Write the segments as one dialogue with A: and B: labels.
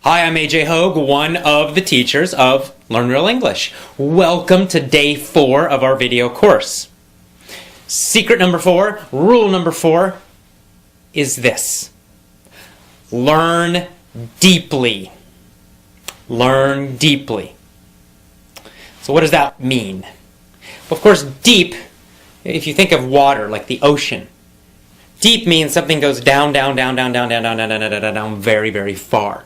A: Hi, I'm AJ Hogue, one of the teachers of Learn Real English. Welcome to day 4 of our video course. Secret number 4, rule number 4 is this. Learn deeply. Learn deeply. So what does that mean? Well, of course, deep, if you think of water, like the ocean, deep means something goes down, very, very far.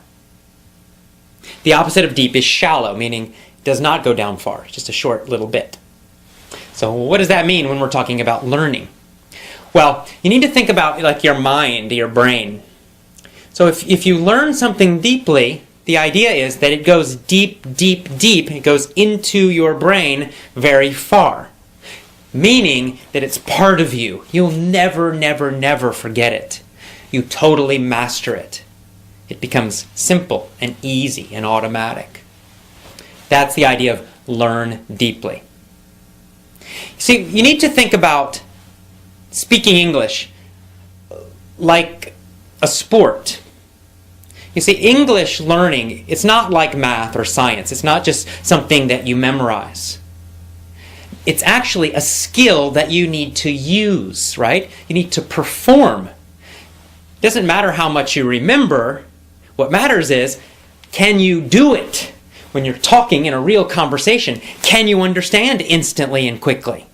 A: The opposite of deep is shallow, meaning it does not go down far, just a short little bit. So what does that mean when we're talking about learning? Well, you need to think about like your mind, your brain. So if you learn something deeply, the idea is that it goes deep. It goes into your brain very far. Meaning that it's part of you. You'll never forget it. You totally master it. It becomes simple and easy and automatic. That's the idea of learn deeply. See, you need to think about speaking English like a sport. You see, English learning, it's not like math or science. It's not just something that you memorize. It's actually a skill that you need to use, right? You need to perform. It doesn't matter how much you remember. What matters is, can you do it? When you're talking in a real conversation, can you understand instantly and quickly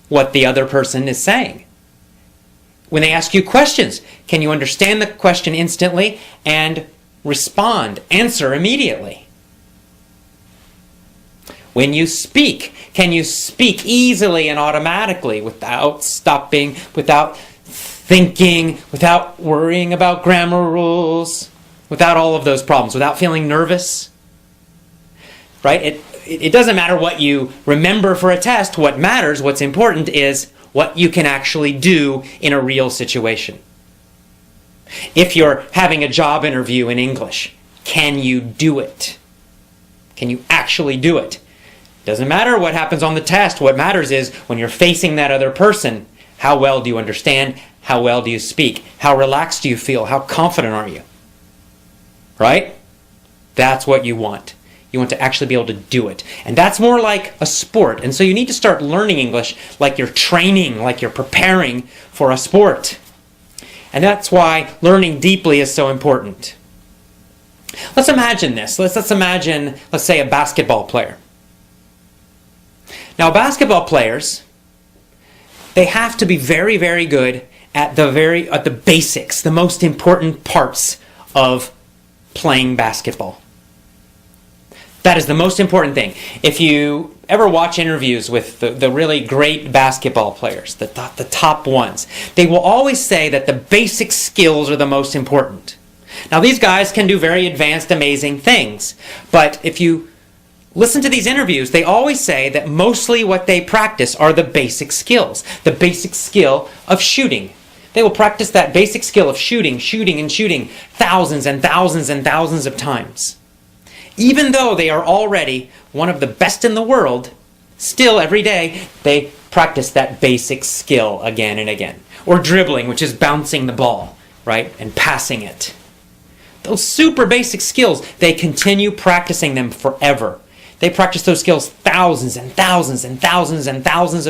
A: what the other person is saying? When they ask you questions, can you understand the question instantly and respond, answer immediately? When you speak, can you speak easily and automatically without stopping, without thinking, without worrying about grammar rules? Without all of those problems, without feeling nervous, right? It doesn't matter what you remember for a test. What matters, what's important, is what you can actually do in a real situation. If you're having a job interview in English, can you do it? Can you actually do it? Doesn't matter what happens on the test. What matters is when you're facing that other person, how well do you understand? How well do you speak? How relaxed do you feel? How confident are you? Right? That's what you want. You want to actually be able to do it. And that's more like a sport. And so you need to start learning English like you're training, like you're preparing for a sport. And that's why learning deeply is so important. Let's imagine this. Let's imagine, let's say, a basketball player. Now, basketball players, they have to be very, very good at the basics, the most important parts of playing basketball. That is the most important thing. If you ever watch interviews with the really great basketball players, the top ones, they will always say that the basic skills are the most important. Now, these guys can do very advanced, amazing things, but if you listen to these interviews, they always say that mostly what they practice are the basic skills. The basic skill of shooting. They will practice that basic skill of shooting thousands and thousands of times. Even though they are already one of the best in the world, still every day they practice that basic skill again and again. Or dribbling, which is bouncing the ball, right, and passing it. Those super basic skills, they continue practicing them forever. They practice those skills thousands of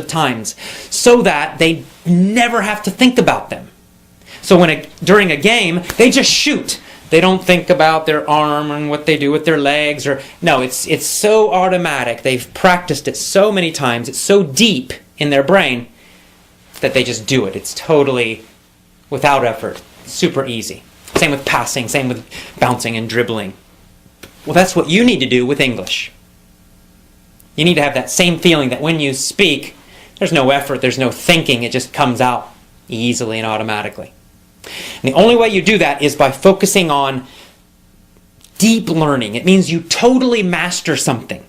A: times so that they never have to think about them. So during a game, they just shoot. They don't think about their arm and what they do with their legs. No, it's so automatic. They've practiced it so many times. It's so deep in their brain that they just do it. It's totally without effort. Super easy. Same with passing. Same with bouncing and dribbling. Well, that's what you need to do with English. You need to have that same feeling that when you speak, there's no effort, there's no thinking, it just comes out easily and automatically. And the only way you do that is by focusing on deep learning. It means you totally master something.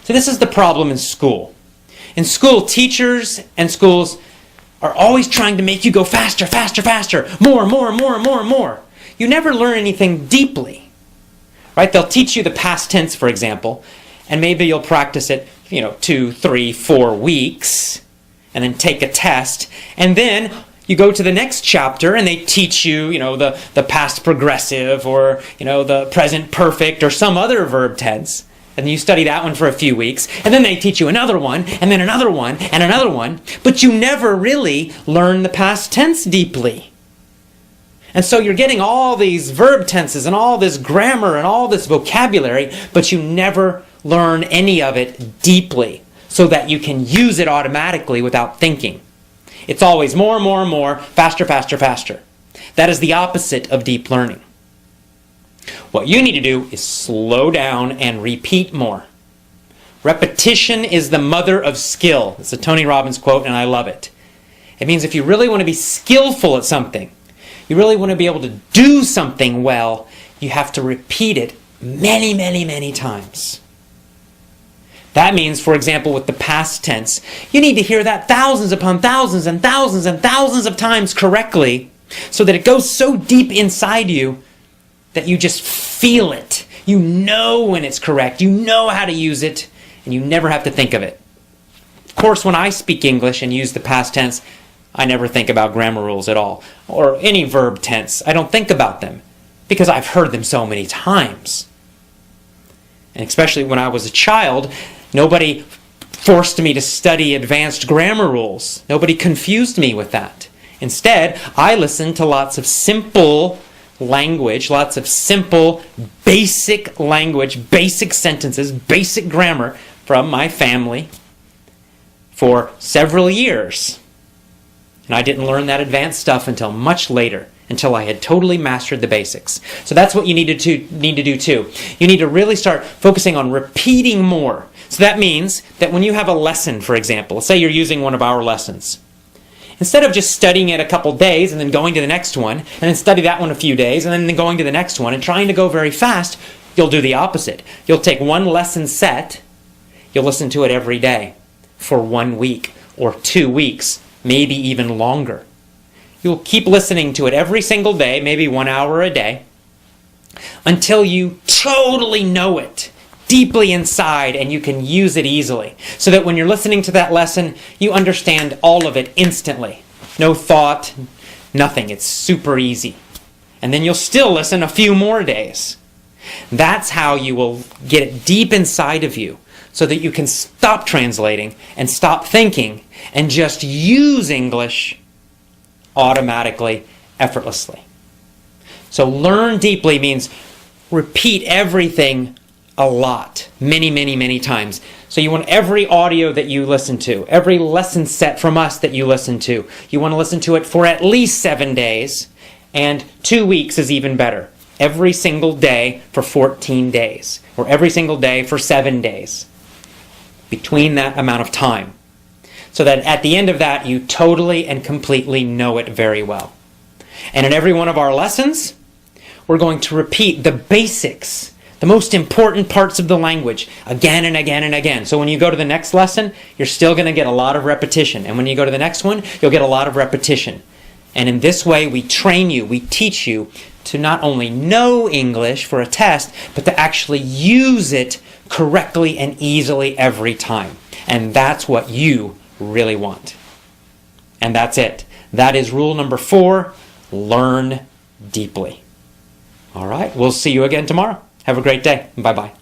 A: So this is the problem in school. In school, teachers and schools are always trying to make you go faster, more. You never learn anything deeply. Right? They'll teach you the past tense, for example, and maybe you'll practice it, 2, 3, 4 weeks, and then take a test, and then You go to the next chapter and they teach you, the past progressive or, the present perfect or some other verb tense. And you study that one for a few weeks. And then they teach you another one, and then another one, and another one. But you never really learn the past tense deeply. And so you're getting all these verb tenses and all this grammar and all this vocabulary, but you never learn any of it deeply so that you can use it automatically without thinking. It's always more and more and more, faster, faster, faster. That is the opposite of deep learning. What you need to do is slow down and repeat more. Repetition is the mother of skill. It's a Tony Robbins quote, and I love it. It means if you really want to be skillful at something, you really want to be able to do something well, you have to repeat it many, many, many times. That means, for example, with the past tense, you need to hear that thousands upon thousands and thousands and thousands of times correctly so that it goes so deep inside you that you just feel it. You know when it's correct. You know how to use it, and you never have to think of it. Of course, when I speak English and use the past tense, I never think about grammar rules at all, or any verb tense. I don't think about them because I've heard them so many times. And especially when I was a child, nobody forced me to study advanced grammar rules. Nobody confused me with that. Instead, I listened to lots of simple language, lots of simple, basic language, basic sentences, basic grammar from my family for several years. And I didn't learn that advanced stuff until much later, until I had totally mastered the basics. So that's what you need to do too. You need to really start focusing on repeating more. So that means that when you have a lesson, for example, let's say you're using one of our lessons, instead of just studying it a couple days and then going to the next one, and then study that one a few days, and then going to the next one, and trying to go very fast, you'll do the opposite. You'll take one lesson set, you'll listen to it every day for 1 week or 2 weeks, maybe even longer. You'll keep listening to it every single day, maybe 1 hour a day, until you totally know it deeply inside and you can use it easily. So that when you're listening to that lesson, you understand all of it instantly. No thought, nothing. It's super easy. And then you'll still listen a few more days. That's how you will get it deep inside of you so that you can stop translating and stop thinking and just use English automatically, effortlessly. So learn deeply means repeat everything a lot, many, many, many times. So you want every audio that you listen to, every lesson set from us that you listen to, you want to listen to it for at least 7 days, and 2 weeks is even better. Every single day for 14 days, or every single day for 7 days, between that amount of time. So that at the end of that, you totally and completely know it very well. And in every one of our lessons, we're going to repeat the basics, the most important parts of the language, again and again and again. So when you go to the next lesson, you're still going to get a lot of repetition. And when you go to the next one, you'll get a lot of repetition. And in this way, we train you, we teach you to not only know English for a test, but to actually use it correctly and easily every time. And that's what you really want. And that's it. That is rule number 4, learn deeply. All right, we'll see you again tomorrow. Have a great day. Bye-bye.